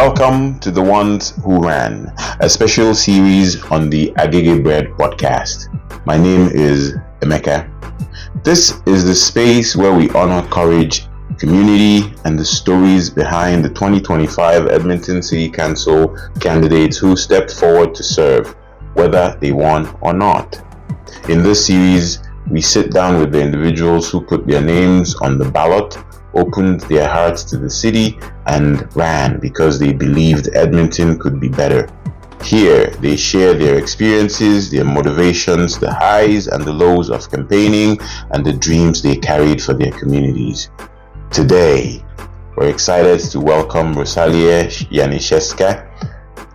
Welcome to The Ones Who Ran, a special series on the Agege Bread podcast. My name is Emeka. This is the space where we honor courage, community, and the stories behind the 2025 Edmonton City Council candidates who stepped forward to serve, whether they won or not. In this series, we sit down with the individuals who put their names on the ballot, opened their hearts to the city, and ran because they believed Edmonton could be better. Here, they share their experiences, their motivations, the highs and the lows of campaigning, and the dreams they carried for their communities. Today, we're excited to welcome Rozalia Janiszewska.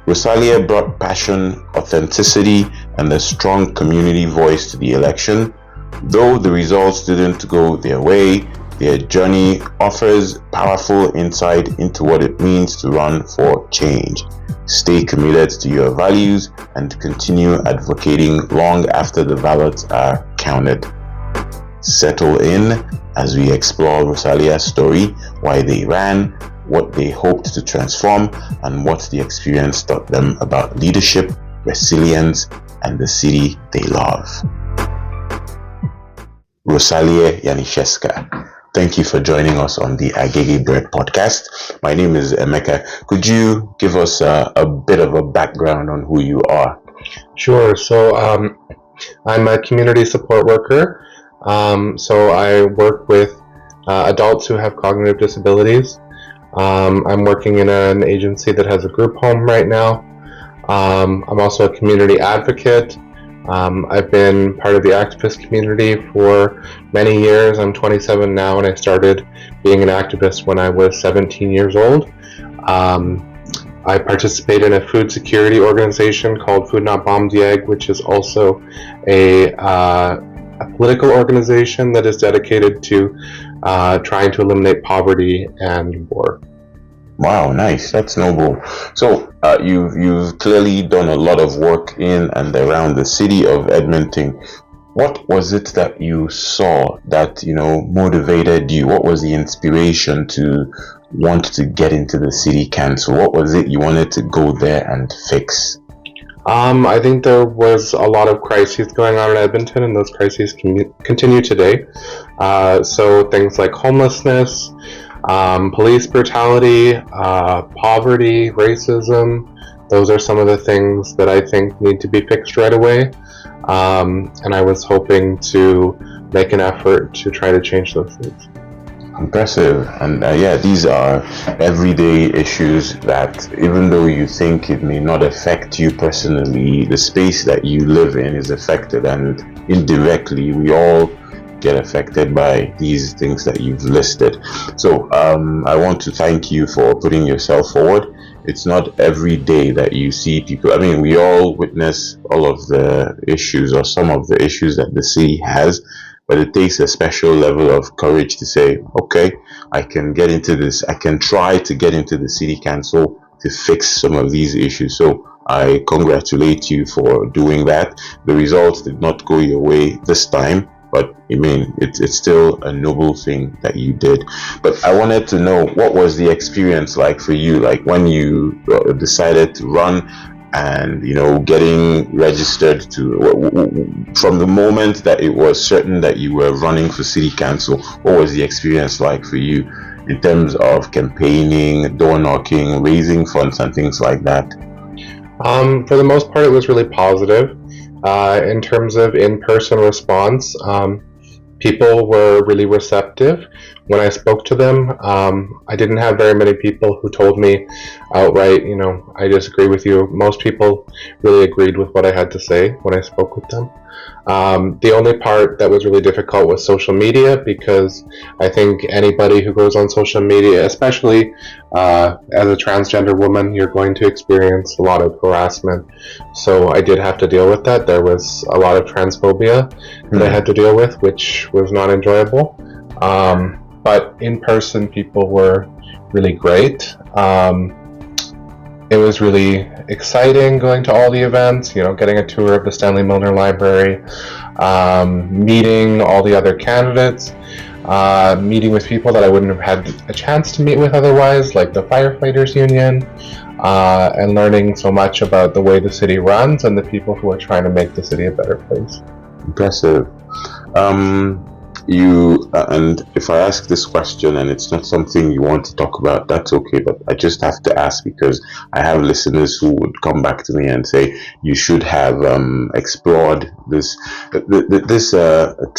Rozalia brought passion, authenticity, and a strong community voice to the election. Though the results didn't go their way, their journey offers powerful insight into what it means to run for change. Stay committed to your values and continue advocating long after the ballots are counted. Settle in as we explore Rozalia's story, why they ran, what they hoped to transform, and what the experience taught them about leadership, resilience, and the city they love. Rozalia Janiszewska, thank you for joining us on the Agege Bread podcast. My name is Emeka. Could you give us a bit of a background on who you are? Sure. So I'm a community support worker. So I work with adults who have cognitive disabilities. I'm working in an agency that has a group home right now. I'm also a community advocate. I've been part of the activist community for many years. I'm 27 now, and I started being an activist when I was 17 years old. I participate in a food security organization called Food Not Bombs Yeg, which is also a political organization that is dedicated to trying to eliminate poverty and war. Wow, nice. That's noble. So you've clearly done a lot of work in and around the city of Edmonton. What was it that you saw that, motivated you? What was the inspiration to want to get into the city council? What was it you wanted to go there and fix? I think there was a lot of crises going on in Edmonton, and those crises continue today. So things like homelessness, police brutality, poverty, racism, those are some of the things that I think need to be fixed right away. And I was hoping to make an effort to try to change those things. Impressive. And these are everyday issues that even though you think it may not affect you personally, the space that you live in is affected, and indirectly we all get affected by these things that you've listed. So I want to thank you for putting yourself forward. It's not every day that you see people. I mean, we all witness all of the issues or some of the issues that the city has, but it takes a special level of courage to say, okay, I can get into this. I can try to get into the city council to fix some of these issues. So I congratulate you for doing that. The results did not go your way this time, but I mean, it's still a noble thing that you did. But I wanted to know, what was the experience like for you? Like when you decided to run and, getting registered from the moment that it was certain that you were running for city council, what was the experience like for you in terms of campaigning, door knocking, raising funds and things like that? For the most part, it was really positive. In terms of in-person response, people were really receptive when I spoke to them. I didn't have very many people who told me outright, I disagree with you. Most people really agreed with what I had to say when I spoke with them. The only part that was really difficult was social media, because I think anybody who goes on social media, especially as a transgender woman, you're going to experience a lot of harassment. So I did have to deal with that. There was a lot of transphobia that I had to deal with, which was not enjoyable. But in person, people were really great. It was really exciting going to all the events, getting a tour of the Stanley Milner Library, meeting all the other candidates. meeting with people that I wouldn't have had a chance to meet with otherwise, like the firefighters union, and learning so much about the way the city runs and the people who are trying to make the city a better place. Impressive. And if I ask this question and it's not something you want to talk about, that's okay, but I just have to ask because I have listeners who would come back to me and say you should have explored this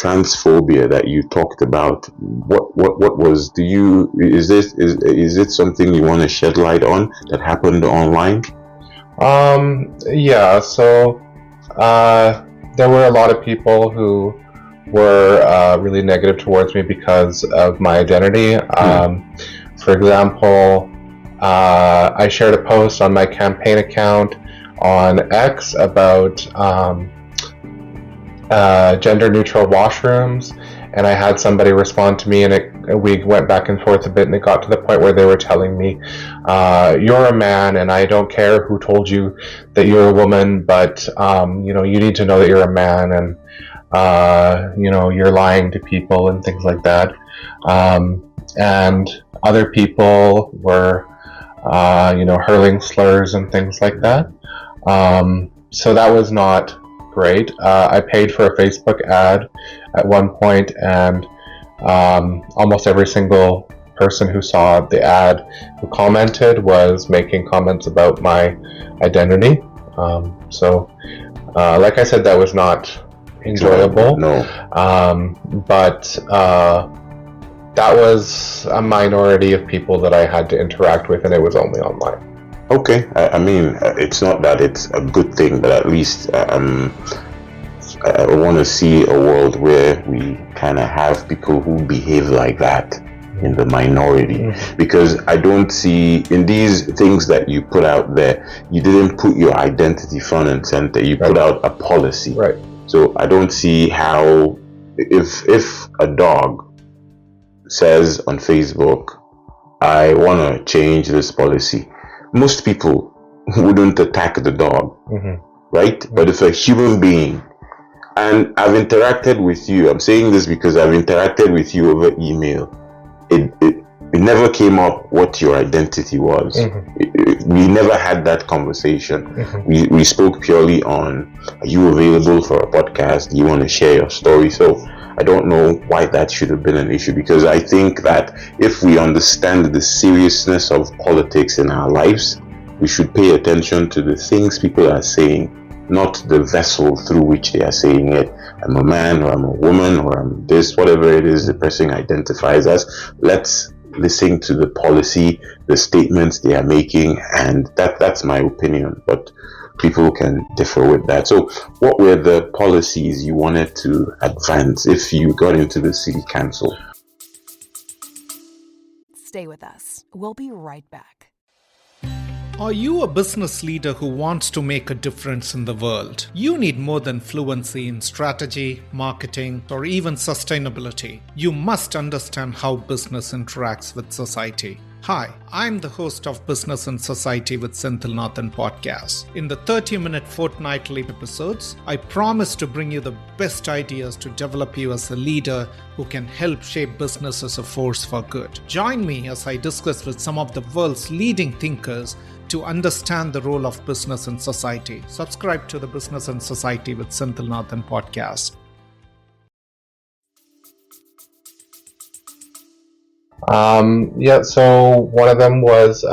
transphobia that you talked about. What was, is it something you want to shed light on that happened online? Yeah, so there were a lot of people who were really negative towards me because of my identity. For example, I shared a post on my campaign account on X about gender-neutral washrooms, and I had somebody respond to me, and we went back and forth a bit, and it got to the point where they were telling me, you're a man, and I don't care who told you that you're a woman, but you need to know that you're a man, and you're lying to people and things like that. And other people were, hurling slurs and things like that. So that was not great. I paid for a Facebook ad at one point, and almost every single person who saw the ad who commented was making comments about my identity. Like I said, that was not enjoyable. No. But that was a minority of people that I had to interact with, and it was only online. Okay, I mean, it's not that it's a good thing, but at least I want to see a world where we kind of have people who behave like that in the minority, because I don't see in these things that you put out there, you didn't put your identity front and center, you put out a policy. Right. So I don't see how, if a dog says on Facebook, I want to change this policy, most people wouldn't attack the dog, right? But if a human being, and I've interacted with you, I'm saying this because I've interacted with you over email, it never came up what your identity was. We never had that conversation. We spoke purely on, are you available for a podcast? Do you want to share your story? So I don't know why that should have been an issue, because I think that if we understand the seriousness of politics in our lives, we should pay attention to the things people are saying, not the vessel through which they are saying it. I'm a man, or I'm a woman, or I'm this, whatever it is the person identifies as. Let's listen to the policy, the statements they are making, and that's my opinion, but people can differ with that. So what were the policies you wanted to advance if you got into the city council? Stay with us. We'll be right back. Are you a business leader who wants to make a difference in the world? You need more than fluency in strategy, marketing, or even sustainability. You must understand how business interacts with society. Hi, I'm the host of Business and Society with Senthilnathan podcast. In the 30-minute fortnightly episodes, I promise to bring you the best ideas to develop you as a leader who can help shape business as a force for good. Join me as I discuss with some of the world's leading thinkers to understand the role of business and society. Subscribe to the Business and Society with Senthilnathan podcast. So one of them was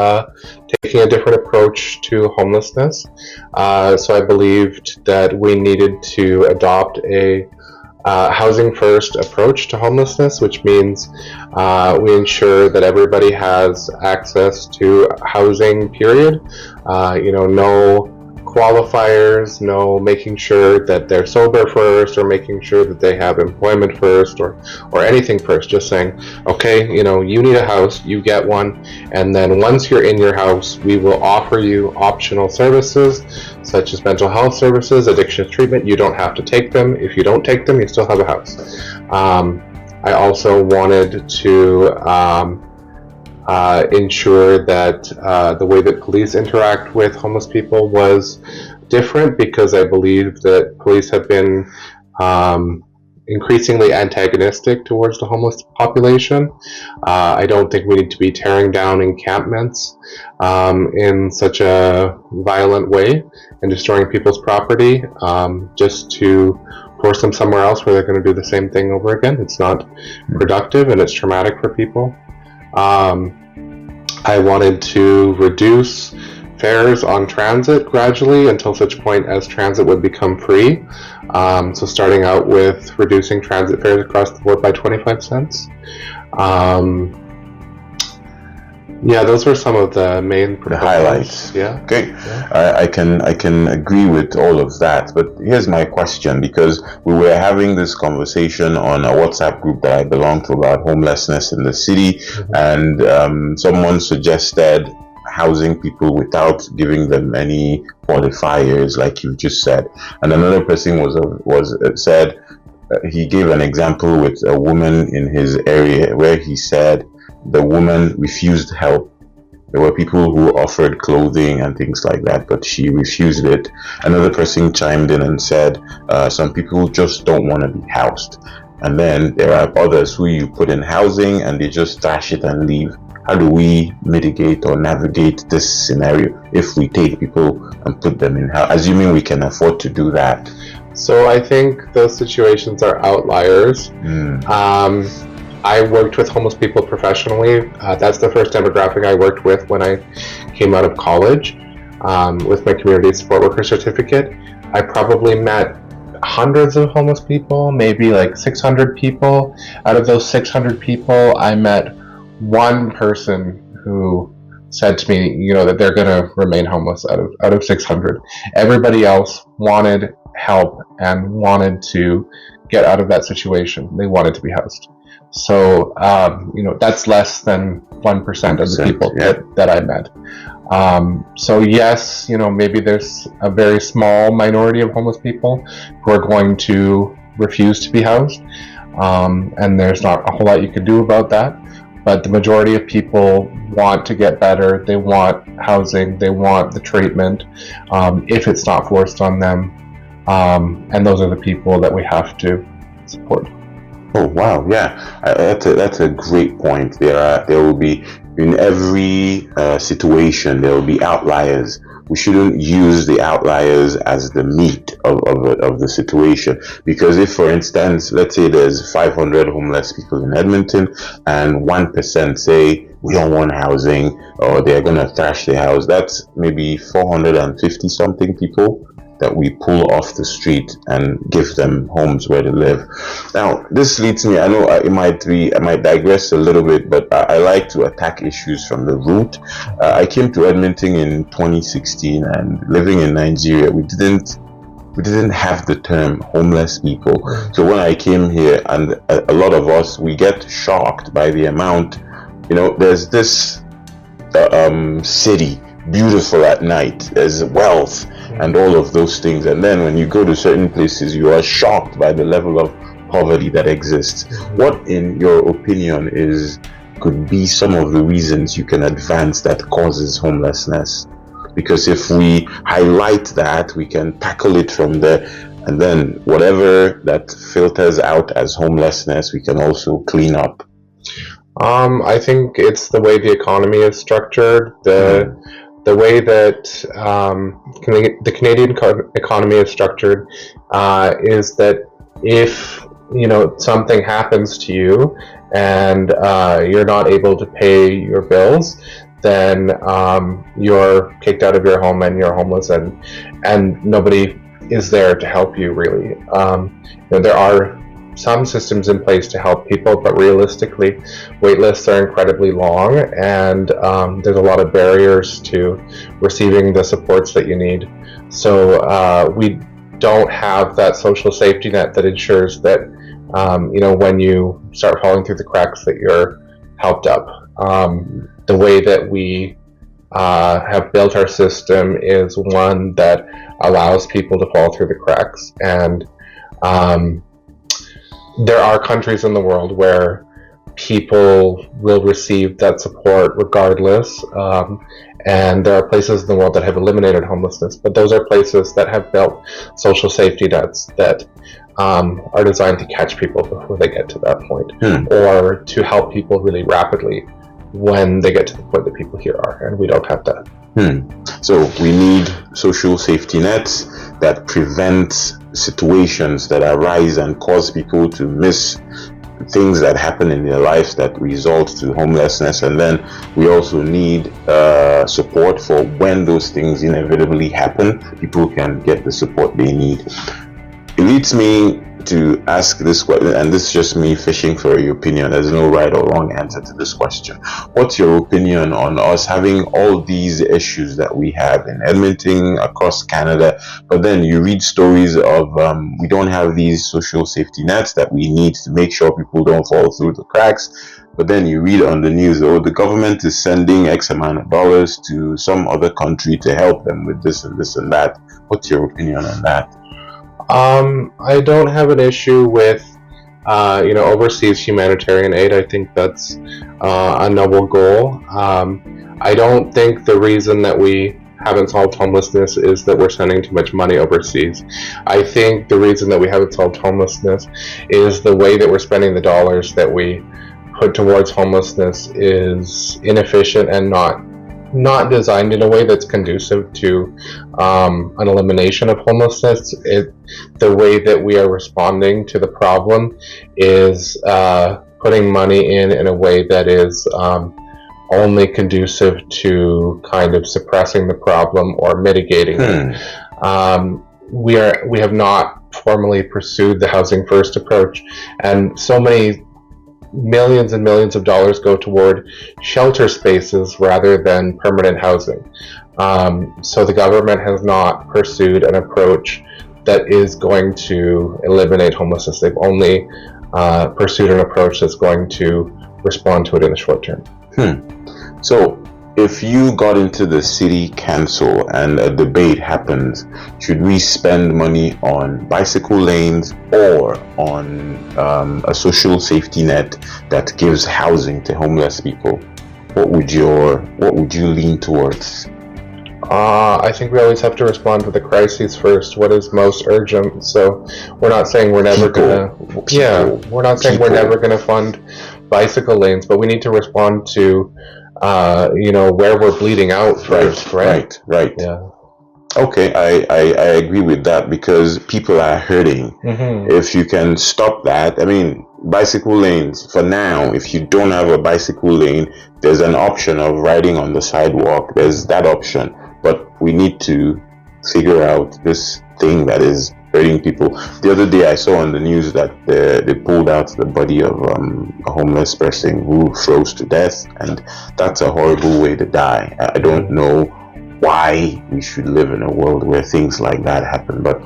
taking a different approach to homelessness. So I believed that we needed to adopt a housing first approach to homelessness, which means we ensure that everybody has access to housing, period. No qualifiers, no making sure that they're sober first, or making sure that they have employment first, or anything first. Just saying, okay, you need a house, you get one, and then once you're in your house, we will offer you optional services such as mental health services, addiction treatment. You don't have to take them. If you don't take them, you still have a house. I also wanted to ensure that the way that police interact with homeless people was different, because I believe that police have been increasingly antagonistic towards the homeless population. I don't think we need to be tearing down encampments in such a violent way and destroying people's property just to force them somewhere else where they're going to do the same thing over again. It's not productive, and it's traumatic for people. I wanted to reduce fares on transit gradually until such point as transit would become free. So starting out with reducing transit fares across the board by 25 cents. Yeah, those were some of the main the highlights. Yeah. Okay. Yeah. I can agree with all of that, but here's my question, because we were having this conversation on a WhatsApp group that I belong to about homelessness in the city, and someone suggested housing people without giving them any qualifiers, like you just said, and another person said he gave an example with a woman in his area where he said the woman refused help. There were people who offered clothing and things like that, but she refused it. Another person chimed in and said some people just don't want to be housed, and then there are others who you put in housing and they just trash it and leave. How do we mitigate or navigate this scenario if we take people and put them in house, assuming we can afford to do that? So I think those situations are outliers. I worked with homeless people professionally. That's the first demographic I worked with when I came out of college with my community support worker certificate. I probably met hundreds of homeless people, maybe like 600 people. Out of those 600 people, I met one person who said to me, that they're going to remain homeless out of 600. Everybody else wanted help and wanted to get out of that situation. They wanted to be housed. So, that's less than 1% of the people that I met. So yes, maybe there's a very small minority of homeless people who are going to refuse to be housed. And there's not a whole lot you can do about that. But the majority of people want to get better. They want housing. They want the treatment, if it's not forced on them. And those are the people that we have to support. Oh wow, yeah, that's a great point. There will be, in every situation, there will be outliers. We shouldn't use the outliers as the meat of the situation, because if, for instance, let's say there's 500 homeless people in Edmonton and 1% say we don't want housing or they're gonna trash their house, that's maybe 450 something people that we pull off the street and give them homes where to live. Now, this leads me, I know I might digress a little bit, but I like to attack issues from the root. I came to Edmonton in 2016, and living in Nigeria, we didn't have the term homeless people. So when I came here, and a lot of us, we get shocked by the amount, there's this city, beautiful at night, there's wealth and all of those things, and then when you go to certain places, you are shocked by the level of poverty that exists. What, in your opinion, could be some of the reasons you can advance that causes homelessness? Because if we highlight that, we can tackle it from there, and then whatever that filters out as homelessness, we can also clean up. I think it's the way the economy is structured, the way that the Canadian economy is structured is that if something happens to you and you're not able to pay your bills, then you're kicked out of your home and you're homeless, and nobody is there to help you really. There are some systems in place to help people, but realistically, wait lists are incredibly long, and there's a lot of barriers to receiving the supports that you need. So we don't have that social safety net that ensures that when you start falling through the cracks, that you're helped up. The way that we have built our system is one that allows people to fall through the cracks, and there are countries in the world where people will receive that support regardless, And there are places in the world that have eliminated homelessness, but those are places that have built social safety nets that are designed to catch people before they get to that point, or to help people really rapidly when they get to the point that people here are, and we don't have that. So we need social safety nets that prevent situations that arise and cause people to miss things that happen in their lives that result to homelessness, and then we also need support for when those things inevitably happen, people can get the support they need. It leads me to ask this question, and this is just me fishing for your opinion. There's no right or wrong answer to this question. What's your opinion on us having all these issues that we have in Edmonton, across Canada, but then you read stories of we don't have these social safety nets that we need to make sure people don't fall through the cracks, but then you read on the news, oh, the government is sending X amount of dollars to some other country to help them with this and this and that. What's your opinion on that? I don't have an issue with, overseas humanitarian aid. I think that's a noble goal. I don't think the reason that we haven't solved homelessness is that we're sending too much money overseas. I think the reason that we haven't solved homelessness is the way that we're spending the dollars that we put towards homelessness is inefficient and not designed in a way that's conducive to an elimination of homelessness. The way that we are responding to the problem is putting money in a way that is only conducive to kind of suppressing the problem or mitigating it. We have not formally pursued the housing first approach, and so many millions and millions of dollars go toward shelter spaces rather than permanent housing. So the government has not pursued an approach that is going to eliminate homelessness. They've only pursued an approach that's going to respond to it in the short term. So if you got into the city council and a debate happens, should we spend money on bicycle lanes or on a social safety net that gives housing to homeless people? What would you lean towards? I think we always have to respond to the crises first. What is most urgent? So we're not saying we're never never gonna fund bicycle lanes, but we need to respond to where we're bleeding out first. Right. Yeah. Okay, I agree with that, because people are hurting. If you can stop that, I mean, bicycle lanes, for now, if you don't have a bicycle lane, there's an option of riding on the sidewalk. There's that option. But we need to figure out this thing that is hurting people. The other day I saw on the news that they pulled out the body of a homeless person who froze to death, and that's a horrible way to die. I don't know why we should live in a world where things like that happen, but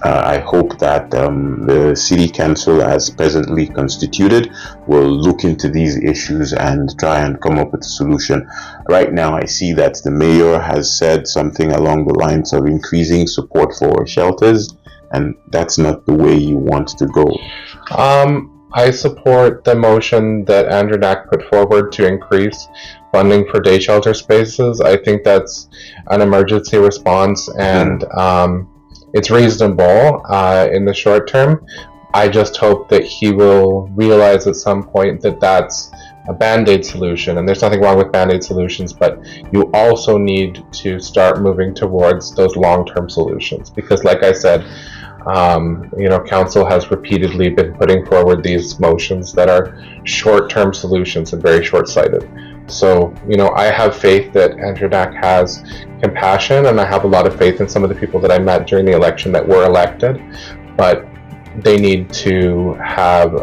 I hope that the city council, as presently constituted, will look into these issues and try and come up with a solution. Right now I see that the mayor has said something along the lines of increasing support for shelters, and that's not the way you want to go. I support the motion that Andrew Knack put forward to increase funding for day shelter spaces. I think that's an emergency response, and it's reasonable in the short term. I just hope that he will realize at some point that that's a band-aid solution, and there's nothing wrong with band-aid solutions, but you also need to start moving towards those long-term solutions, because like I said, council has repeatedly been putting forward these motions that are short-term solutions and very short-sighted. So, I have faith that Andrew Knack has compassion, and I have a lot of faith in some of the people that I met during the election that were elected, but they need to have,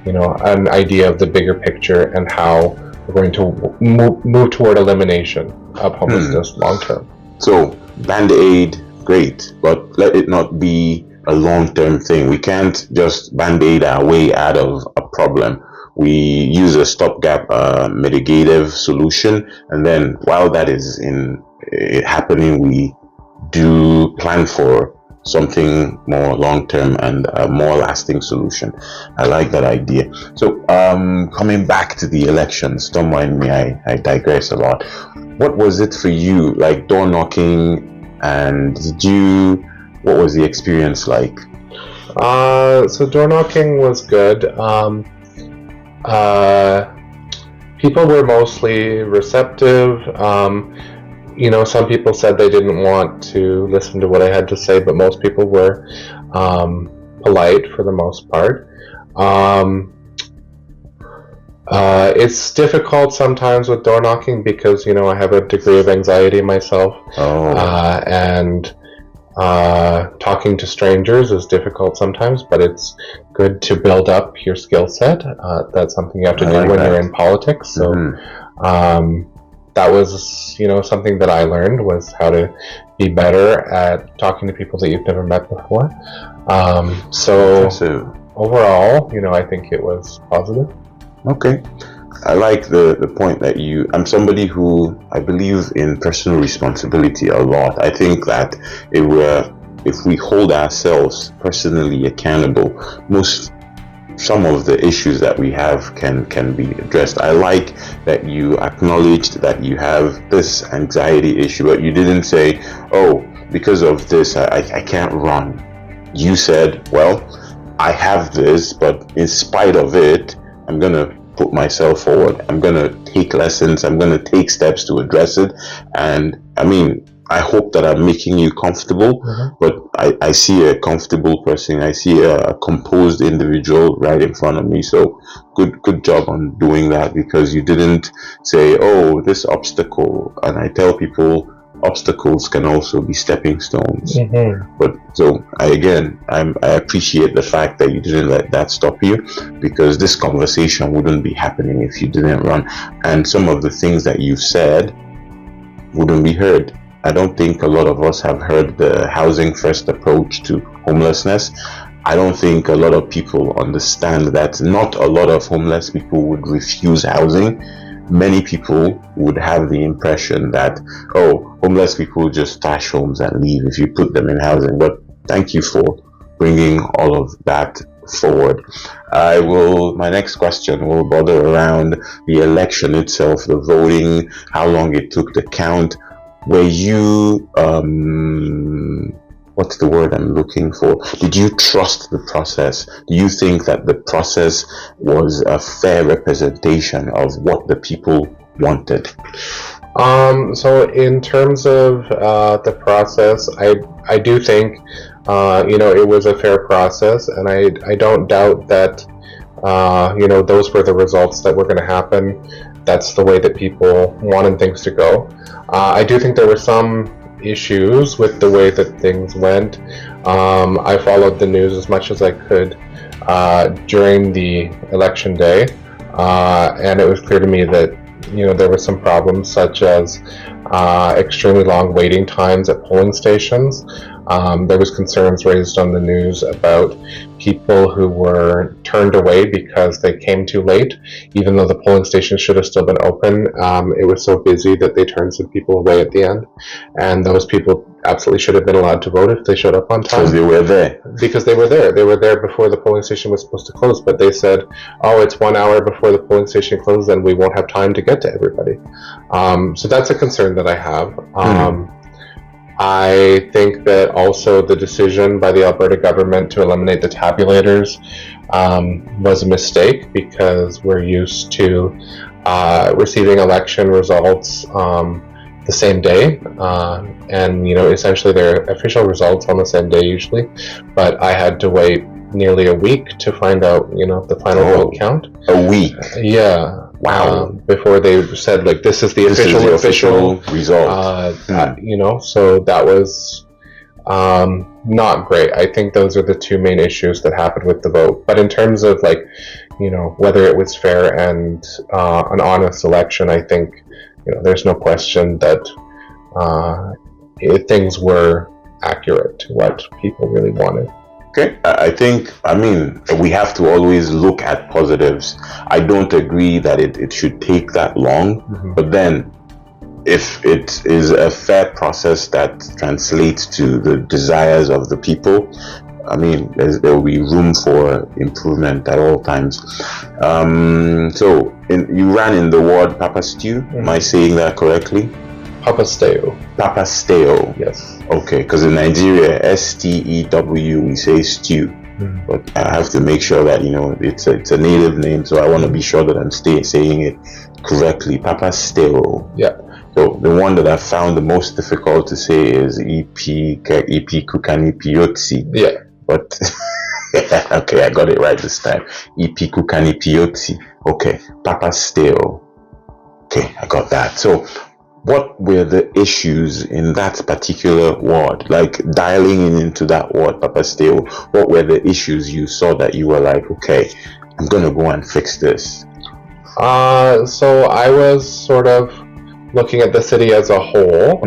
an idea of the bigger picture and how we're going to move toward elimination of homelessness long-term. So, Band-Aid, great, but let it not be a long-term thing. We can't just Band-Aid our way out of a problem. We use a stopgap mitigative solution, and then while that is happening, we do plan for something more long-term and a more lasting solution. I like that idea. So coming back to the elections, don't mind me, I digress a lot. What was it for you, like door knocking, and what was the experience like? So door knocking was good. People were mostly receptive. Some people said they didn't want to listen to what I had to say, but most people were polite for the most part. It's difficult sometimes with door knocking because, I have a degree of anxiety myself. And talking to strangers is difficult sometimes, but it's good to build up your skill set. That's something you have to do when you're in politics. So that was, something that I learned, was how to be better at talking to people that you've never met before. So overall, I think it was positive. Okay. I like the point that I'm somebody who I believe in personal responsibility a lot. I think that if we hold ourselves personally accountable, some of the issues that we have can be addressed. I like that you acknowledged that you have this anxiety issue, but you didn't say, oh, because of this, I can't run. You said, well, I have this, but in spite of it, I'm going to put myself forward. I'm going to take lessons. I'm going to take steps to address it. And I hope that I'm making you comfortable, but I see a comfortable person. I see a composed individual right in front of me. So good job on doing that, because you didn't say, oh, this obstacle. And I tell people obstacles can also be stepping stones. But so I appreciate the fact that you didn't let that stop you, because this conversation wouldn't be happening if you didn't run. And some of the things that you've said wouldn't be heard. I don't think a lot of us have heard the housing first approach to homelessness. I don't think a lot of people understand that not a lot of homeless people would refuse housing. Many people would have the impression that, oh, homeless people just stash homes and leave if you put them in housing. But thank you for bringing all of that forward. My next question will border around the election itself, the voting, how long it took to count. Were you, what's the word I'm looking for? Did you trust the process? Do you think that the process was a fair representation of what the people wanted? So in terms of the process, I do think, it was a fair process, and I don't doubt that, those were the results that were going to happen. That's the way that people wanted things to go. I do think there were some issues with the way that things went. I followed the news as much as I could during the election day, and it was clear to me that there were some problems, such as extremely long waiting times at polling stations. There was concerns raised on the news about people who were turned away because they came too late, even though the polling station should have still been open. It was so busy that they turned some people away at the end, and those people absolutely should have been allowed to vote if they showed up on time. Because they were there. Because they were there. They were there before the polling station was supposed to close, but they said, oh, it's 1 hour before the polling station closes and we won't have time to get to everybody. So that's a concern that I have. I think that also the decision by the Alberta government to eliminate the tabulators was a mistake, because we're used to receiving election results the same day, and essentially their official results on the same day usually, but I had to wait nearly a week to find out the final vote count. A week? Yeah. Wow. Before they said, like, this is the official result. So that was not great. I think those are the two main issues that happened with the vote. But in terms of, whether it was fair and an honest election, I think, there's no question that things were accurate to what people really wanted. Okay, we have to always look at positives. I don't agree that it should take that long, but then if it is a fair process that translates to the desires of the people, I mean, there will be room for improvement at all times. You ran in the ward Papastew. Am I saying that correctly? Papastew. Papastew. Yes. Okay, because in Nigeria, STEW, we say stew. But I have to make sure that, it's a native name, so I want to be sure that I'm saying it correctly. Papastew. Yeah. So the one that I found the most difficult to say is EP Kukani Piotsi. Yeah. But okay, I got it right this time. EP Kukani Piotsi. Okay, Papastew. Okay, I got that. So what were the issues in that particular ward? Like dialing into that ward, Papastew, what were the issues you saw that you were like, okay, I'm gonna go and fix this? So I was sort of looking at the city as a whole,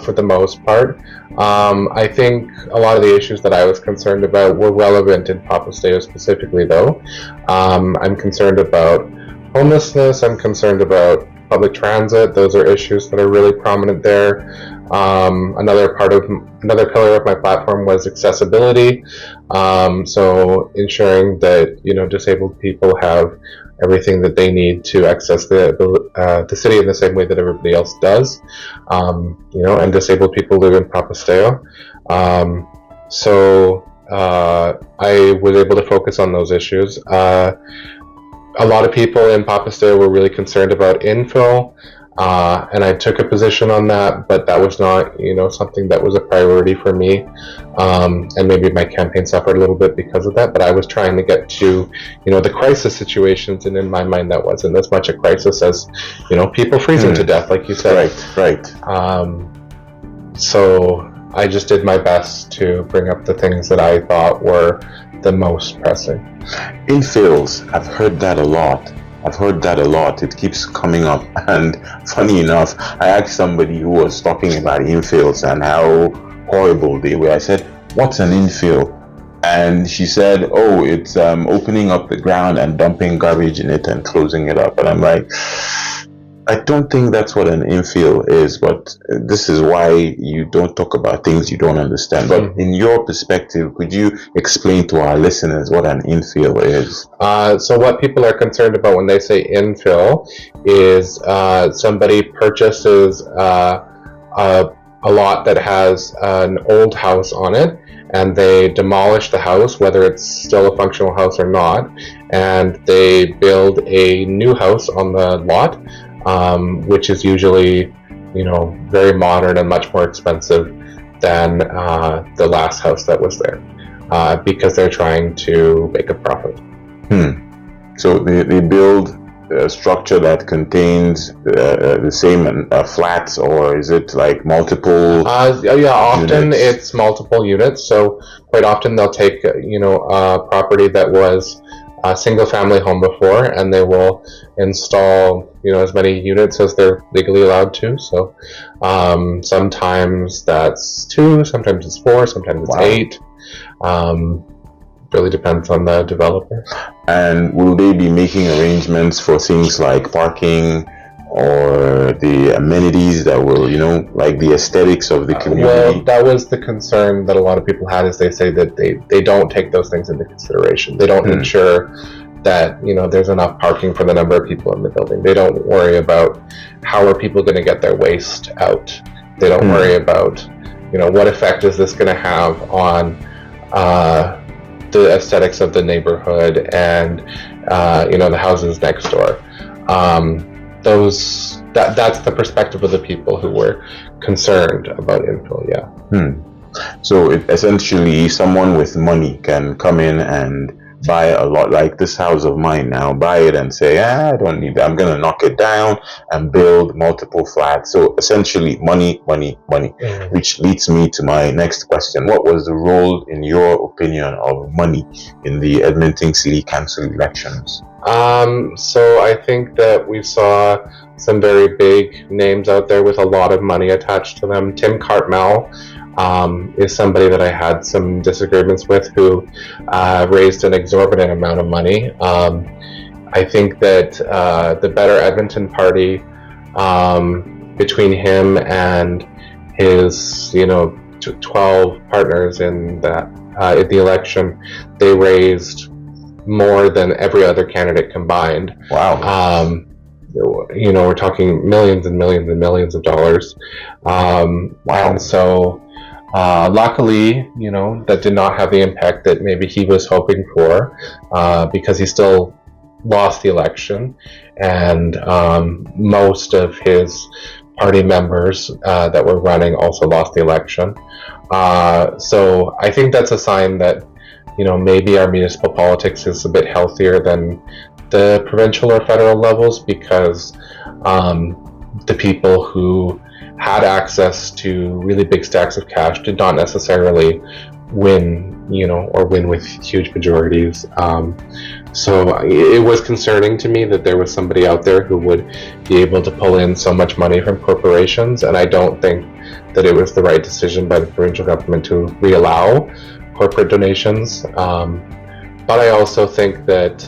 for the most part. I think a lot of the issues that I was concerned about were relevant in Papastew specifically, though. I'm concerned about homelessness. I'm concerned about public transit. Those are issues that are really prominent there. Another pillar of my platform was accessibility. So ensuring that disabled people have everything that they need to access the city in the same way that everybody else does. And disabled people live in Papastew. So I was able to focus on those issues. A lot of people in Papastew were really concerned about infill, and I took a position on that, but that was not, something that was a priority for me. And maybe my campaign suffered a little bit because of that, but I was trying to get to, the crisis situations, and in my mind that wasn't as much a crisis as, people freezing to death, like you said. Right. So I just did my best to bring up the things that I thought were the most pressing. Infills, I've heard that a lot. It keeps coming up. And funny enough, I asked somebody who was talking about infills and how horrible they were. I said, what's an infill? And she said, oh, it's opening up the ground and dumping garbage in it and closing it up. And I'm like, I don't think that's what an infill is, but this is why you don't talk about things you don't understand. But in your perspective, could you explain to our listeners what an infill is? So what people are concerned about when they say infill is somebody purchases a lot that has an old house on it, and they demolish the house, whether it's still a functional house or not, and they build a new house on the lot. Which is usually, very modern and much more expensive than the last house that was there, because they're trying to make a profit. So they build a structure that contains the same flats, or is it like multiple? Often units? It's multiple units. So quite often they'll take, a property that was a single-family home before, and they will install, as many units as they're legally allowed to. So sometimes that's 2, sometimes it's 4, sometimes it's 8. Really depends on the developer. And will they be making arrangements for things like parking or the amenities that will, like the aesthetics of the community? Well, that was the concern that a lot of people had, is they say that they don't take those things into consideration. They don't ensure that, there's enough parking for the number of people in the building. They don't worry about how are people going to get their waste out. They don't worry about, what effect is this going to have on the aesthetics of the neighborhood and, the houses next door. That's the perspective of the people who were concerned about infill. So essentially someone with money can come in and buy a lot, like this house of mine now, buy it and say, I don't need that, I'm gonna knock it down and build multiple flats. So essentially money, which leads me to my next question. What was the role, in your opinion, of money in the Edmonton City Council elections? So I think that we saw some very big names out there with a lot of money attached to them. Tim Cartmel is somebody that I had some disagreements with, who raised an exorbitant amount of money. I think that the Better Edmonton Party between him and his, 12 partners in the election, they raised more than every other candidate combined. Wow. We're talking millions and millions and millions of dollars. Wow. And so, luckily, that did not have the impact that maybe he was hoping for, because he still lost the election, and most of his party members that were running also lost the election. So I think that's a sign that, maybe our municipal politics is a bit healthier than the provincial or federal levels, because the people who had access to really big stacks of cash did not necessarily win, or win with huge majorities. So it was concerning to me that there was somebody out there who would be able to pull in so much money from corporations, and I don't think that it was the right decision by the provincial government to re-allow corporate donations. But I also think that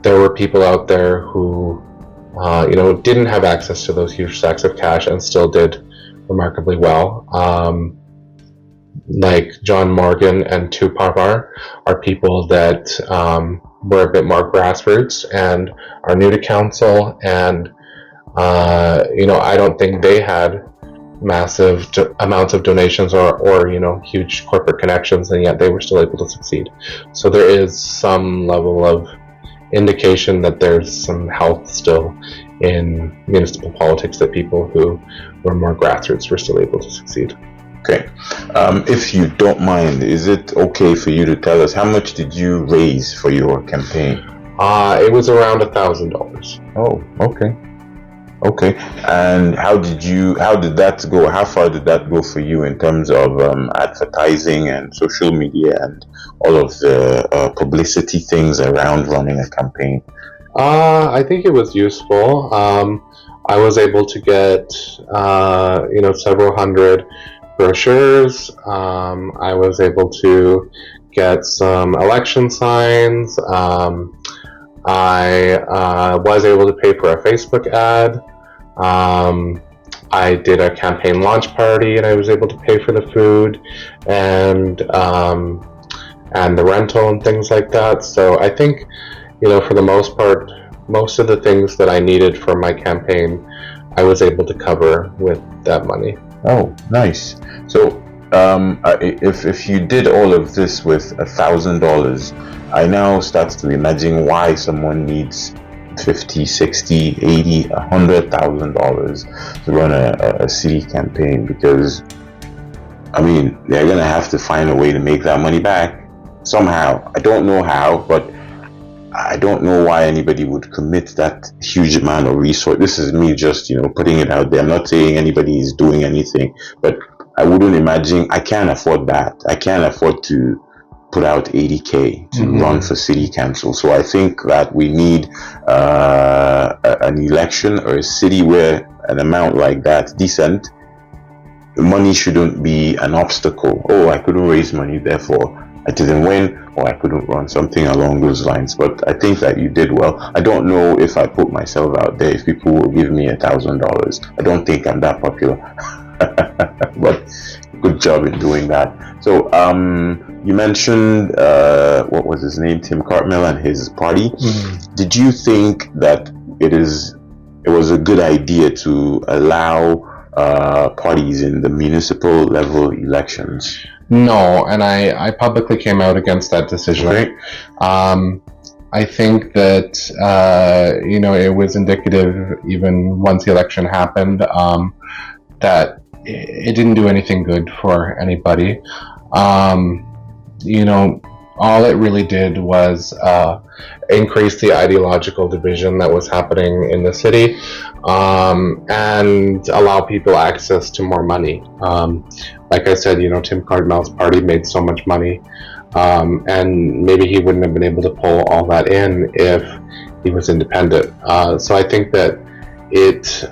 there were people out there who didn't have access to those huge stacks of cash and still did remarkably well. Like John Morgan and Tupar are people that were a bit more grassroots and are new to council, and I don't think they had massive amounts of donations or huge corporate connections, and yet they were still able to succeed. So there is some level of indication that there's some health still in municipal politics, that people who were more grassroots were still able to succeed. Okay. If you don't mind, is it okay for you to tell us how much did you raise for your campaign? It was around $1,000. Oh, okay. Okay. And how did that go? How far did that go for you in terms of advertising and social media and all of the publicity things around running a campaign? I think it was useful. I was able to get, several hundred brochures. I was able to get some election signs. I was able to pay for a Facebook ad. I did a campaign launch party, and I was able to pay for the food and the rental and things like that. So I think, for the most part, most of the things that I needed for my campaign, I was able to cover with that money. Oh, nice. So, if you did all of this with $1,000, I now start to imagine why someone needs $50, $60, $80, $100,000 to run a city campaign, because, they're gonna have to find a way to make that money back somehow. I don't know how, but I don't know why anybody would commit that huge amount of resource. This is me just, putting it out there. I'm not saying anybody is doing anything, but I wouldn't imagine. I can't afford that. I can't afford to put out $80K to run for city council. So I think that we need an election or a city where an amount like that, decent, money shouldn't be an obstacle. Oh, I couldn't raise money, therefore I didn't win, or I couldn't run, something along those lines. But I think that you did well. I don't know if I put myself out there, if people will give me $1,000. I don't think I'm that popular. But good job in doing that. So you mentioned what was his name, Tim Cartmel and his party. Did you think that it was a good idea to allow parties in the municipal level elections? No, and I publicly came out against that decision. Okay. I think that it was indicative, even once the election happened, that it didn't do anything good for anybody. All it really did was increase the ideological division that was happening in the city, and allow people access to more money. Like I said, Tim Cartmel's party made so much money, and maybe he wouldn't have been able to pull all that in if he was independent. So I think that it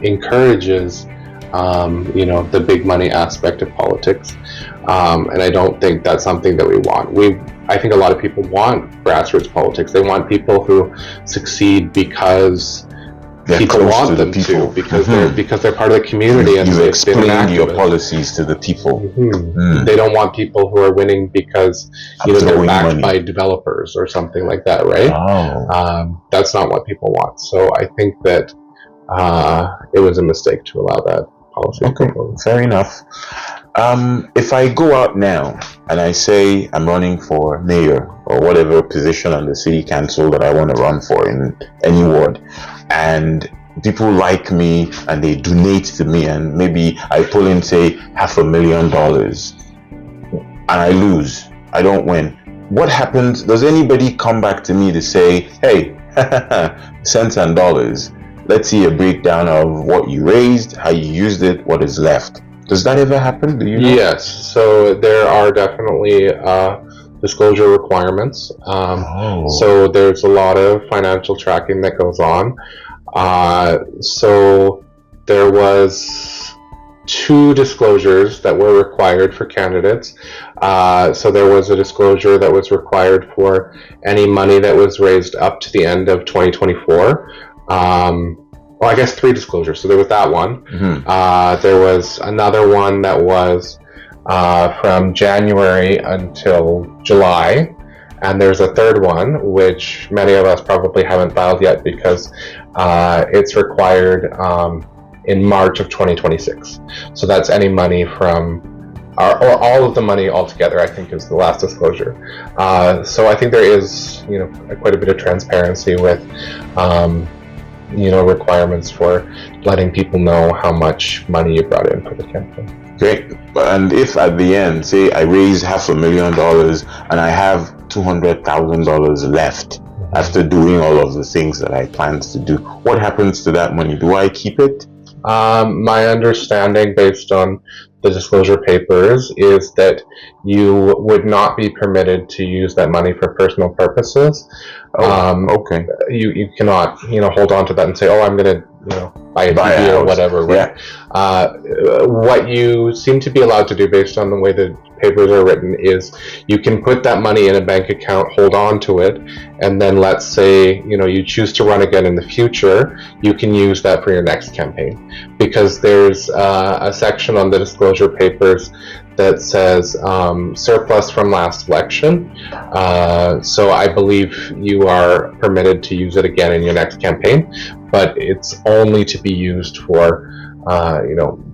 encourages the big money aspect of politics, and I don't think that's something that we want. I think a lot of people want grassroots politics. They want people who succeed because They're people close want to the them people. to because they're part of the community and You've they've been explained your activists. policies to the people. They don't want people who are winning because they're Throwing backed money. by developers or something like that, right? Oh. That's not what people want. So I think that it was a mistake to allow that policy. Okay, fair enough. If I go out now and I say I'm running for mayor or whatever position on the city council that I want to run for in any ward, and people like me and they donate to me, and maybe I pull in, say, $500,000 and I lose, I don't win, what happens? Does anybody come back to me to say, hey, cents and dollars, let's see a breakdown of what you raised, how you used it, what is left? Does that ever happen? Do you know? Yes, so there are definitely disclosure requirements. So there's a lot of financial tracking that goes on. So there was 2 disclosures that were required for candidates. So there was a disclosure that was required for any money that was raised up to the end of 2024. Well, I guess 3 disclosures. So there was that one. There was another one that was from January until July. And there's a third one, which many of us probably haven't filed yet because it's required in March of 2026. So that's any money from, or all of the money altogether, I think, is the last disclosure. So I think there is, quite a bit of transparency with requirements for letting people know how much money you brought in for the campaign. Great. And if at the end, say I raise $500,000 and I have $200,000 left after doing all of the things that I planned to do, what happens to that money? Do I keep it? My understanding, based on the disclosure papers, is that you would not be permitted to use that money for personal purposes. Okay. You cannot, hold on to that and say, "Oh, I'm going to, buy a TV or whatever." Right? Yeah. What you seem to be allowed to do, based on the way the papers are written, is you can put that money in a bank account, hold on to it, and then let's say you choose to run again in the future, you can use that for your next campaign, because there's a section on the disclosure papers that says surplus from last election. So I believe you are permitted to use it again in your next campaign, but it's only to be used for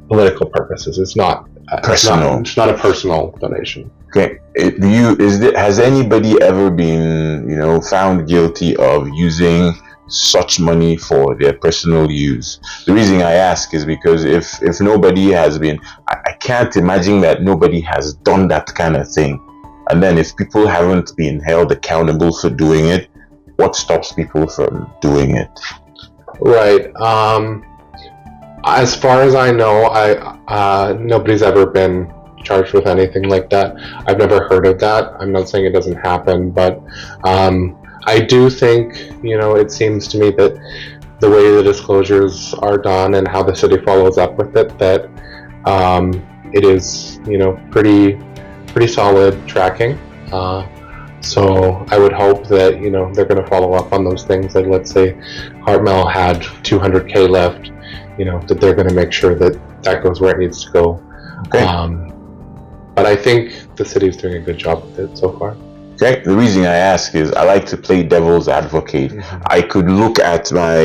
political purposes. It's not personal. It's not a personal donation. Okay. Has anybody ever been found guilty of using such money for their personal use? The reason I ask is because if nobody has been, I can't imagine that nobody has done that kind of thing. And then if people haven't been held accountable for doing it, what stops people from doing it? Right. As far as I know, nobody's ever been charged with anything like that. I've never heard of that. I'm not saying it doesn't happen, but I do think, it seems to me that the way the disclosures are done and how the city follows up with it, that it is, pretty solid tracking. So I would hope that, they're going to follow up on those things. Like, let's say Hartmel had $200K left, that they're going to make sure that goes where it needs to go. Okay. But I think the city's doing a good job with it so far. Okay. The reason I ask is I like to play devil's advocate. I could look at my,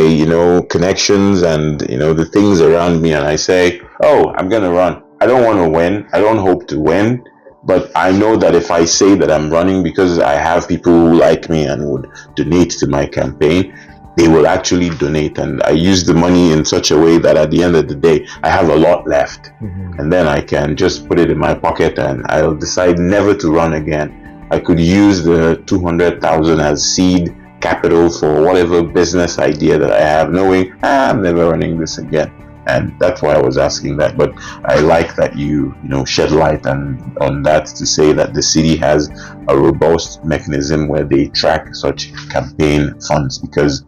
connections and, the things around me, and I say, oh, I'm going to run. I don't want to win. I don't hope to win. But I know that if I say that I'm running because I have people who like me and would donate to my campaign, they will actually donate. And I use the money in such a way that at the end of the day, I have a lot left. And then I can just put it in my pocket and I'll decide never to run again. I could use the $200,000 as seed capital for whatever business idea that I have, knowing I'm never running this again. And that's why I was asking that. But I like that you shed light on that, to say that the city has a robust mechanism where they track such campaign funds, because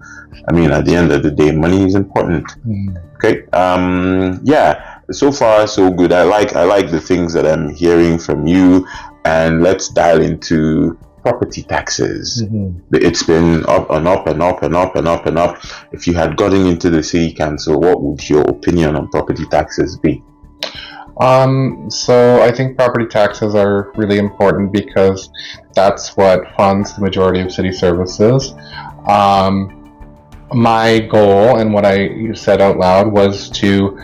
at the end of the day, money is important. Okay. So far so good. I like the things that I'm hearing from you, and let's dial into property taxes. It's been up and up and up and up and up and up. If you had gotten into the city council, what would your opinion on property taxes be? So I think property taxes are really important because that's what funds the majority of city services. My goal and what I said out loud was to,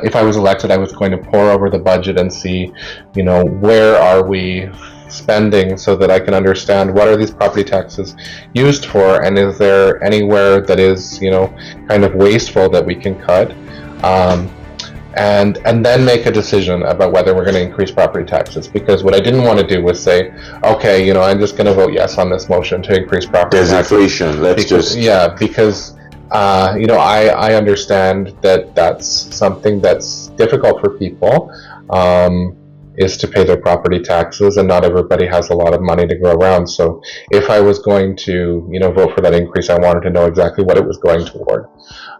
if I was elected, I was going to pore over the budget and see, where are we spending so that I can understand what are these property taxes used for, and is there anywhere that is, kind of wasteful that we can cut. And then make a decision about whether we're going to increase property taxes. Because what I didn't want to do was say, okay, I'm just going to vote yes on this motion to increase property taxes. There's inflation. Because I understand that that's something that's difficult for people, is to pay their property taxes, and not everybody has a lot of money to go around. So if I was going to, vote for that increase, I wanted to know exactly what it was going toward.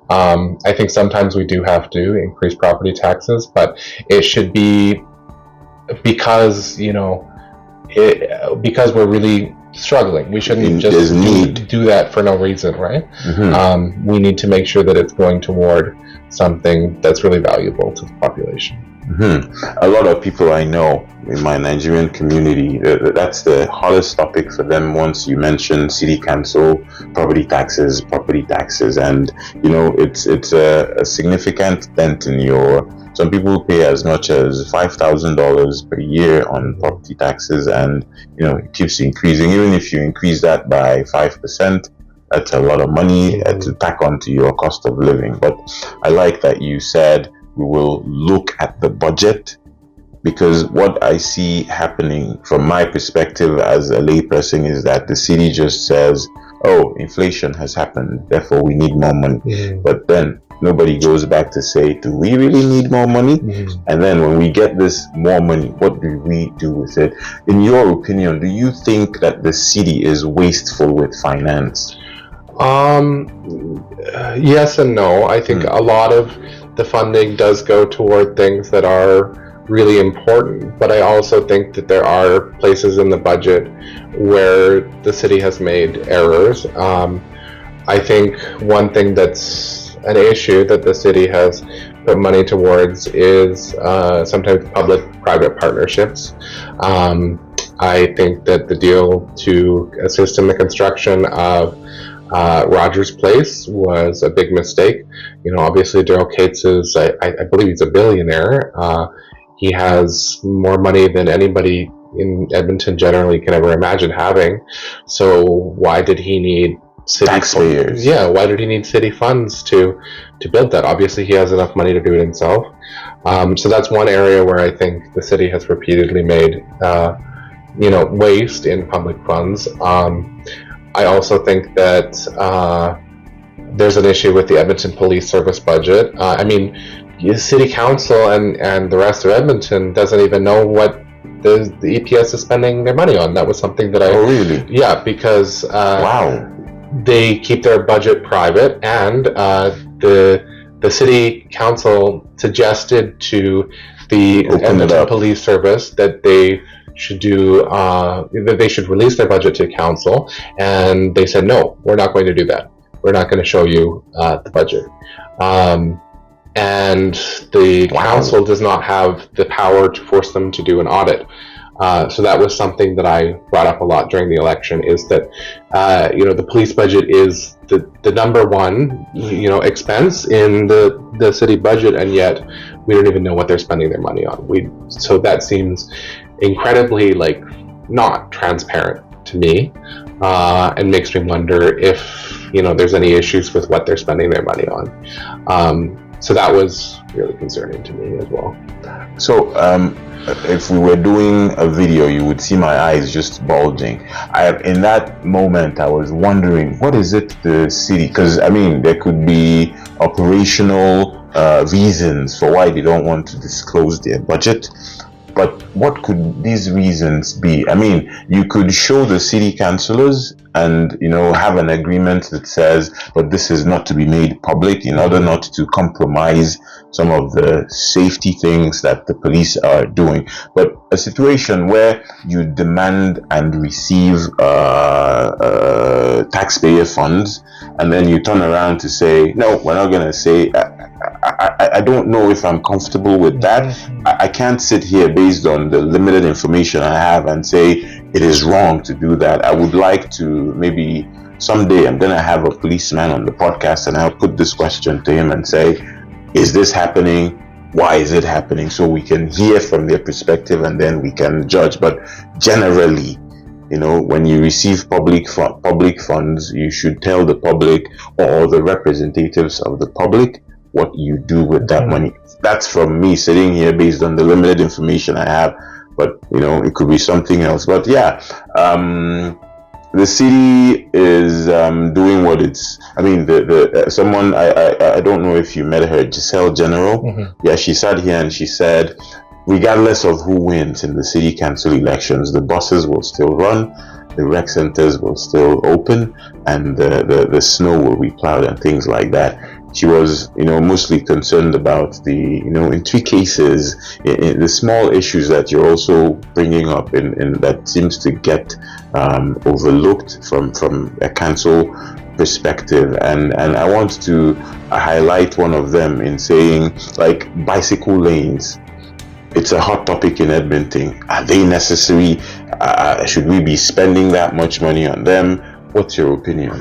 I think sometimes we do have to increase property taxes, but it should be because, because we're really struggling. We shouldn't just do that for no reason, right? We need to make sure that it's going toward something that's really valuable to the population. A lot of people I know in my Nigerian community, that's the hottest topic for them. Once you mention city council, property taxes, and it's a significant dent in some people pay as much as $5,000 per year on property taxes, and it keeps increasing. Even if you increase that by 5%, that's a lot of money to tack onto your cost of living. But I like that you said we will look at the budget, because what I see happening from my perspective as a layperson is that the city just says, oh, inflation has happened, therefore we need more money. But then nobody goes back to say, do we really need more money? And then when we get this more money, what do we do with it? In your opinion, do you think that the city is wasteful with finance? Yes and no. I think a lot of the funding does go toward things that are really important, but I also think that there are places in the budget where the city has made errors. I think one thing that's an issue that the city has put money towards is sometimes public-private partnerships. I think that the deal to assist in the construction of Rogers Place was a big mistake. Obviously Daryl Cates is, I believe he's a billionaire. He has more money than anybody in Edmonton generally can ever imagine having. So why did he need city taxpayers? Why did he need city funds to build that? Obviously he has enough money to do it himself. So that's one area where I think the city has repeatedly made waste in public funds. I also think that there's an issue with the Edmonton Police Service budget. The City Council and the rest of Edmonton doesn't even know what the EPS is spending their money on. That was something that Oh, really? Yeah, because Wow. They keep their budget private, and the City Council suggested to the Edmonton Police Service that they should do that they should release their budget to council, and they said, no, we're not going to do that. We're not going to show you the budget. And the council does not have the power to force them to do an audit. So that was something that I brought up a lot during the election, is that the police budget is the number one expense in the city budget, and yet we don't even know what they're spending their money on. So that seems incredibly not transparent to me, and makes me wonder if there's any issues with what they're spending their money on. So that was really concerning to me as well. So if we were doing a video, you would see my eyes just bulging. In that moment, I was wondering, what is it the city, because there could be operational reasons for why they don't want to disclose their budget. But what could these reasons be? You could show the city councillors and have an agreement that says, but this is not to be made public in order not to compromise some of the safety things that the police are doing. But a situation where you demand and receive taxpayer funds, and then you turn around to say, no, we're not going to say, I don't know if I'm comfortable with that. I can't sit here based on the limited information I have and say it is wrong to do that. I would like to maybe someday I'm going to have a policeman on the podcast, and I'll put this question to him and say, is this happening? Why is it happening? So we can hear from their perspective and then we can judge. But generally, when you receive public funds, you should tell the public or the representatives of the public what you do with that money. That's from me sitting here based on the limited information I have. But, it could be something else. But yeah, the city is doing what it's. I mean, someone I don't know if you met her, Giselle General. Yeah, she sat here and she said, regardless of who wins in the city council elections, the buses will still run, the rec centers will still open, and the snow will be plowed and things like that. She was, mostly concerned about the, in 3 cases, in the small issues that you're also bringing up, in that seems to get overlooked from a council perspective, and I want to highlight one of them in saying, like, bicycle lanes. It's a hot topic in Edmonton. Are they necessary? Should we be spending that much money on them? What's your opinion?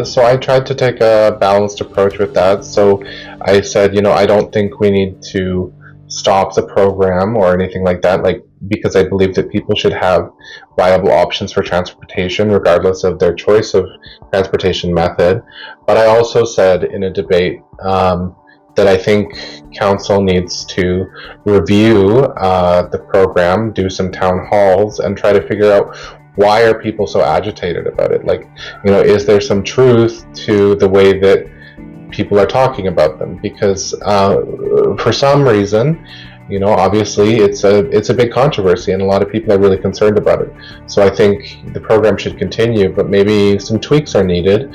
So I tried to take a balanced approach with that. So I said, I don't think we need to stop the program or anything like that, because I believe that people should have viable options for transportation regardless of their choice of transportation method. But I also said in a debate that I think council needs to review the program, do some town halls, and try to figure out, why are people so agitated about it? Is there some truth to the way that people are talking about them? Because for some reason, obviously it's a big controversy, and a lot of people are really concerned about it. So I think the program should continue, but maybe some tweaks are needed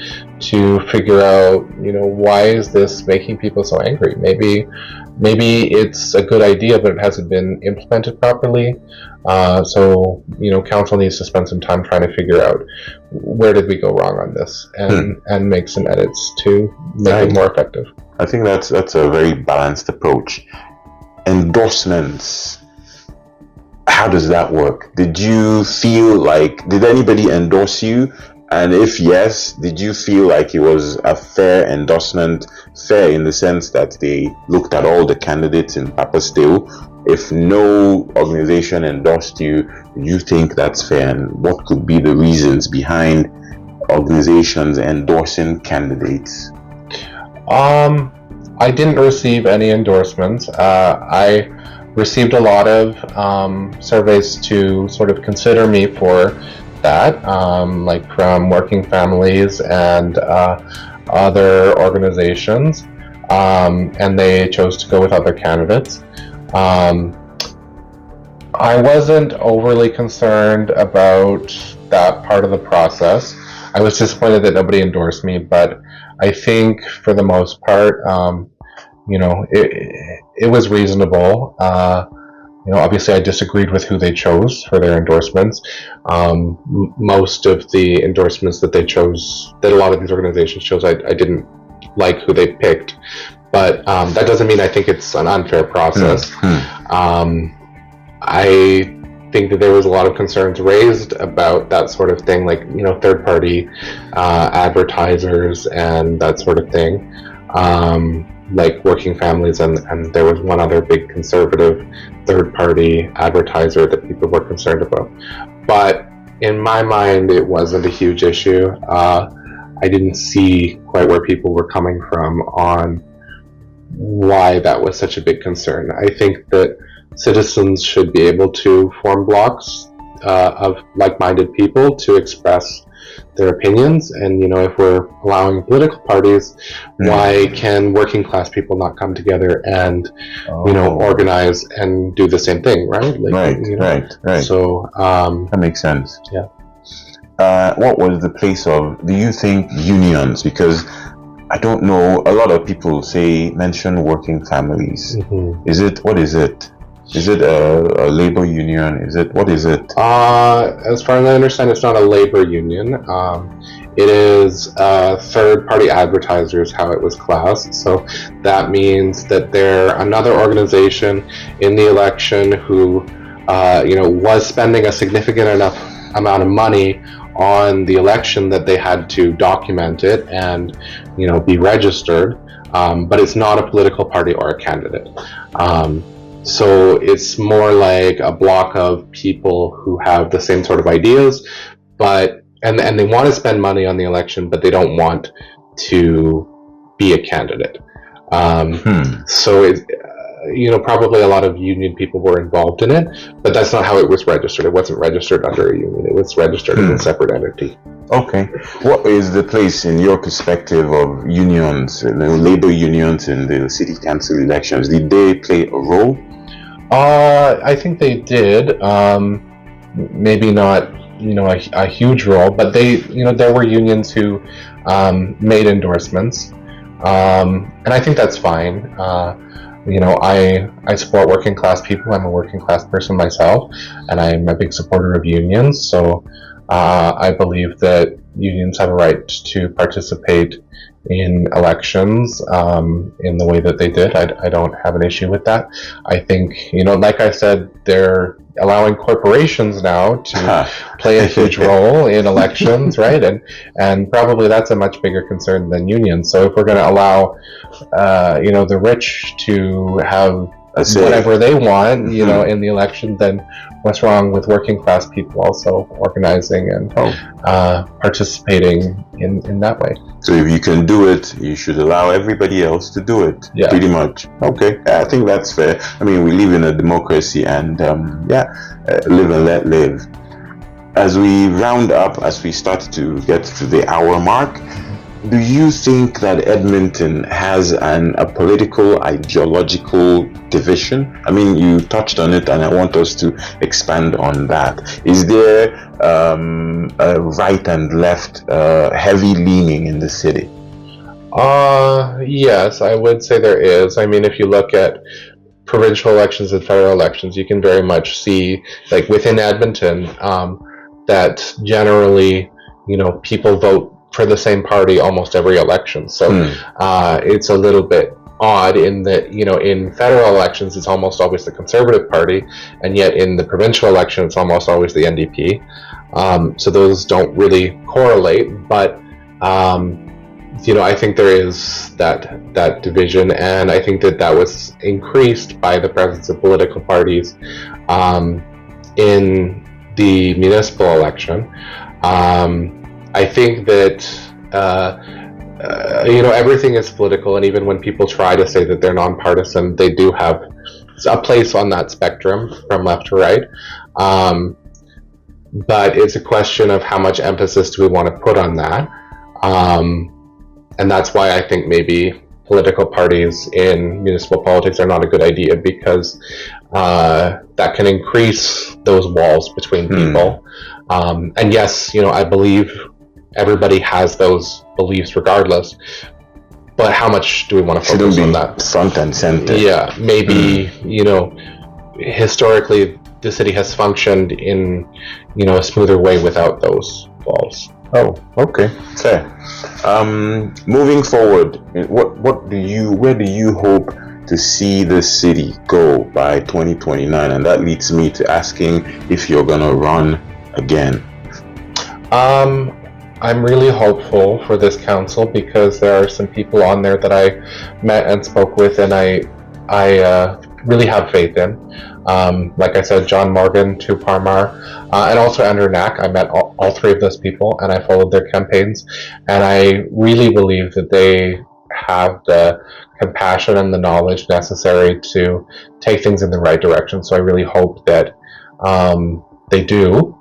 to figure out, why is this making people so angry? Maybe it's a good idea, but it hasn't been implemented properly. So council needs to spend some time trying to figure out, where did we go wrong on this, and make some edits to make it more effective. I think that's a very balanced approach. Endorsements, how does that work? Did you feel like, did anybody endorse you? And if yes, did you feel like it was a fair endorsement? Fair in the sense that they looked at all the candidates in Papastew. If no organization endorsed you, do you think that's fair? And what could be the reasons behind organizations endorsing candidates? I didn't receive any endorsements. I received a lot of surveys to sort of consider me for that, from working families and other organizations, and they chose to go with other candidates. I wasn't overly concerned about that part of the process. I was disappointed that nobody endorsed me, but I think for the most part, it was reasonable. Obviously I disagreed with who they chose for their endorsements. Most of the endorsements that they chose, that a lot of these organizations chose, I didn't like who they picked. But that doesn't mean I think it's an unfair process. I think that there was a lot of concerns raised about that sort of thing, third-party advertisers and that sort of thing, like working families, and there was one other big conservative third-party advertiser that people were concerned about. But in my mind, it wasn't a huge issue. I didn't see quite where people were coming from on why that was such a big concern. I think that citizens should be able to form blocks of like-minded people to express their opinions, and if we're allowing political parties, why can working class people not come together and organize and do the same thing, right? Right. So that makes sense. Yeah. What was the place of, do you think, unions? Because I don't know, a lot of people mention working families. What is it? Is it a labor union? What is it? As far as I understand, it's not a labor union. It is third-party advertisers, how it was classed. So that means that they're another organization in the election who, was spending a significant enough amount of money on the election that they had to document it and, be registered. But it's not a political party or a candidate. So it's more like a block of people who have the same sort of ideas, and they want to spend money on the election, but they don't want to be a candidate. So it, probably a lot of union people were involved in it, but that's not how it was registered. It wasn't registered under a union. It was registered as a separate entity. Okay. What is the place in your perspective of unions, labor unions in the city council elections? Did they play a role? I think they did. Maybe not, a huge role, but they, there were unions who made endorsements, and I think that's fine. I support working class people. I'm a working class person myself, and I'm a big supporter of unions. So I believe that unions have a right to participate in elections in the way that they did. I don't have an issue with that. I think, like I said, they're allowing corporations now to play a huge role in elections, right? And probably that's a much bigger concern than unions. So if we're going to allow, the rich to have whatever they want, in the election, then what's wrong with working class people also organizing and participating in that way? So if you can do it, you should allow everybody else to do it. Yeah. Pretty much. Okay, I think that's fair. I mean, we live in a democracy, and live and let live. As we round up, as we start to get to the hour mark, do you think that Edmonton has a political, ideological division? I mean, you touched on it, and I want us to expand on that. Is there a right and left heavy leaning in the city? Yes, I would say there is. I mean, if you look at provincial elections and federal elections, you can very much see, like within Edmonton, that generally, people vote for the same party almost every election. So it's a little bit odd in that, in federal elections, it's almost always the Conservative Party, and yet in the provincial election, it's almost always the NDP. So those don't really correlate, but I think there is that division, and I think that was increased by the presence of political parties in the municipal election. I think that everything is political, and even when people try to say that they're nonpartisan, they do have a place on that spectrum from left to right. But it's a question of how much emphasis do we want to put on that. And that's why I think maybe political parties in municipal politics are not a good idea, because that can increase those walls between people. And yes, I believe everybody has those beliefs regardless, but how much do we want to focus on that? Front and center. Yeah, maybe, historically the city has functioned in, a smoother way without those walls. Oh, okay, fair. Moving forward, where do you hope to see the city go by 2029? And that leads me to asking if you're gonna run again. I'm really hopeful for this council, because there are some people on there that I met and spoke with, and I really have faith in. Like I said, John Morgan, Tu Parmar, and also Andrew Knack. I met all three of those people, and I followed their campaigns, and I really believe that they have the compassion and the knowledge necessary to take things in the right direction. So I really hope that they do.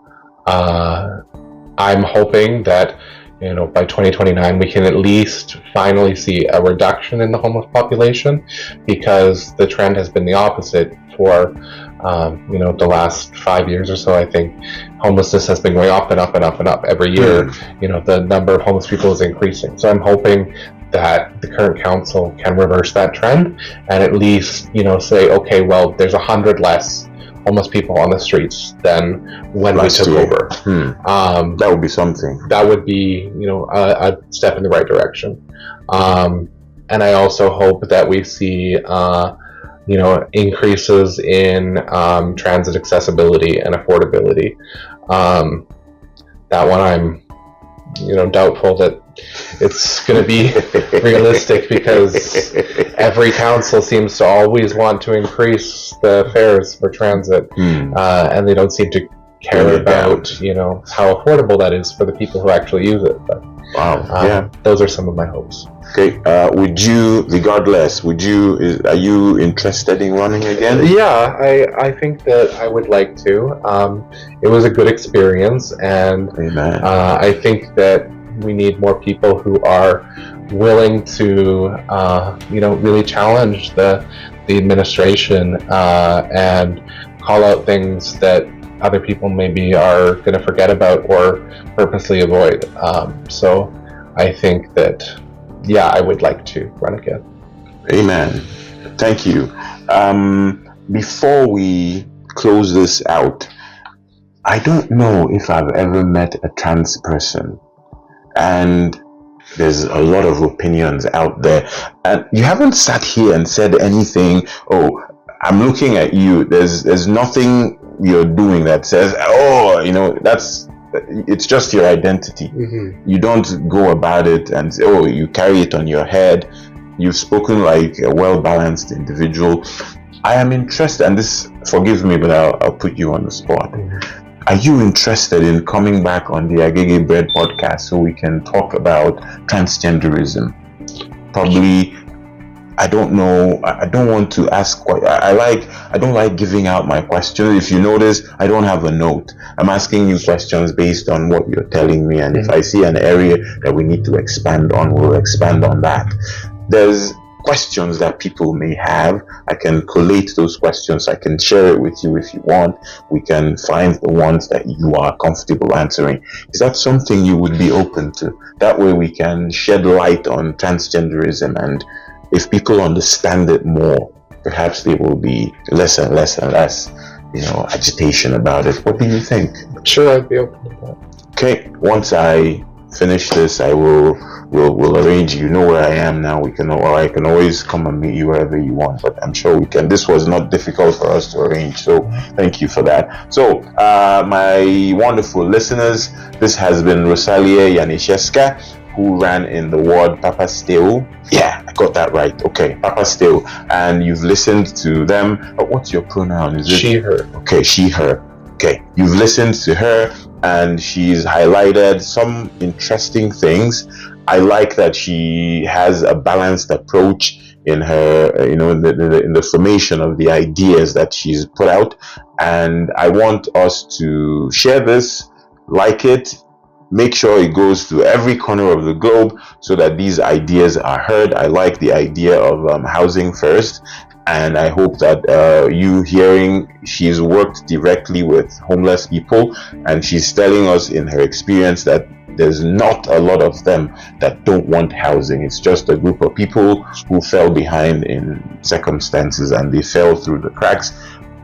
I'm hoping that by 2029 we can at least finally see a reduction in the homeless population, because the trend has been the opposite for the last 5 years or so. I think homelessness has been going up and up and up and up every year. The number of homeless people is increasing. So I'm hoping that the current council can reverse that trend and at least, say, okay, well, there's 100 less homeless people on the streets than when we took over. That would be something. That would be, a step in the right direction. And I also hope that we see, increases in transit accessibility and affordability. That one I'm, doubtful that it's going to be realistic, because every council seems to always want to increase the fares for transit, and they don't seem to care about, how affordable that is for the people who actually use it. But, those are some of my hopes. Okay. Are you interested in running again? Yeah, I think that I would like to. It was a good experience, and I think that we need more people who are willing to, really challenge the administration and call out things that other people maybe are going to forget about or purposely avoid. So I think that, I would like to run again. Amen. Thank you. Before we close this out, I don't know if I've ever met a trans person, and there's a lot of opinions out there, and you haven't sat here and said anything. Oh, I'm looking at you. There's nothing you're doing that says, it's just your identity. You don't go about it and say, you carry it on your head. You've spoken like a well-balanced individual. I am interested, and this, forgive me, but I'll put you on the spot. Are you interested in coming back on the Agege Bread podcast so we can talk about transgenderism? Probably, I don't know. I don't want to ask. I don't like giving out my questions. If you notice, I don't have a note. I'm asking you questions based on what you're telling me, and if I see an area that we need to expand on, we'll expand on that. There's questions that people may have. I can collate those questions. I can share it with you if you want. We can find the ones that you are comfortable answering. Is that something you would be open to? That way we can shed light on transgenderism, and if people understand it more, perhaps there will be less and less agitation about it. What do you think? Sure, I'd be open to that. Okay, once I finish this, I will arrange. You know where I am now. I can always come and meet you wherever you want, but I'm sure we can. This was not difficult for us to arrange, so thank you for that. So my wonderful listeners, this has been Rozalia Janiszewska, who ran in the ward Papastew. Yeah, I got that right. Okay, Papastew. And you've listened to them. What's your pronoun? Is it she, her? Okay, she, her. Okay, you've listened to her, and she's highlighted some interesting things. I like that she has a balanced approach in her, in the formation of the ideas that she's put out. And I want us to share this, like it, make sure it goes to every corner of the globe so that these ideas are heard. I like the idea of housing first, and I hope that you hearing she's worked directly with homeless people, and she's telling us in her experience that there's not a lot of them that don't want housing. It's just a group of people who fell behind in circumstances and they fell through the cracks,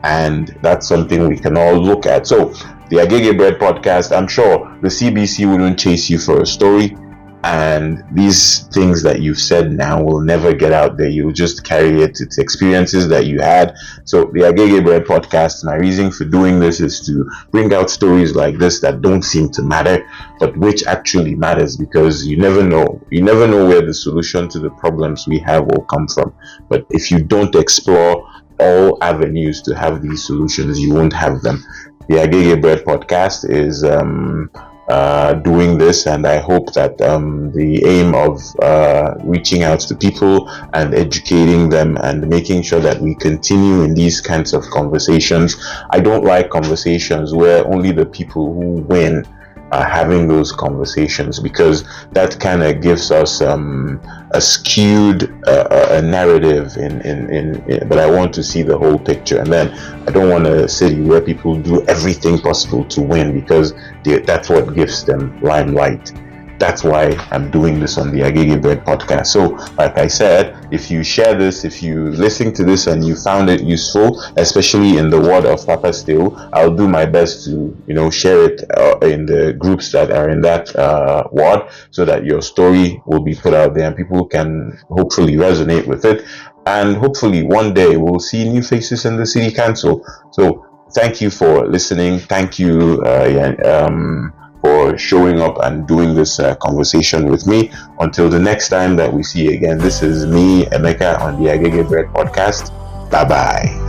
and that's something we can all look at. So the Agege Bread podcast, I'm sure the CBC wouldn't chase you for a story, and these things that you've said now will never get out there. You'll just carry it. It's experiences that you had. So the Agege Bread podcast, my reason for doing this is to bring out stories like this that don't seem to matter, but which actually matters, because you never know where the solution to the problems we have will come from. But if you don't explore all avenues to have these solutions, you won't have them. The Agege Bread podcast is doing this, and I hope that the aim of reaching out to people and educating them and making sure that we continue in these kinds of conversations. I don't like conversations where only the people who win are having those conversations, because that kind of gives us a skewed a narrative in but I want to see the whole picture. And then I don't want a city where people do everything possible to win, because that's what gives them limelight. That's why I'm doing this on the Agege Bread podcast. So, like I said, if you share this, if you listen to this and you found it useful, especially in the ward of Papastew, I'll do my best to, share it in the groups that are in that ward, so that your story will be put out there and people can hopefully resonate with it. And hopefully one day we'll see new faces in the city council. So thank you for listening. Thank you for showing up and doing this conversation with me. Until the next time that we see again, this is me, Emeka, on the Agege Bread podcast. Bye bye.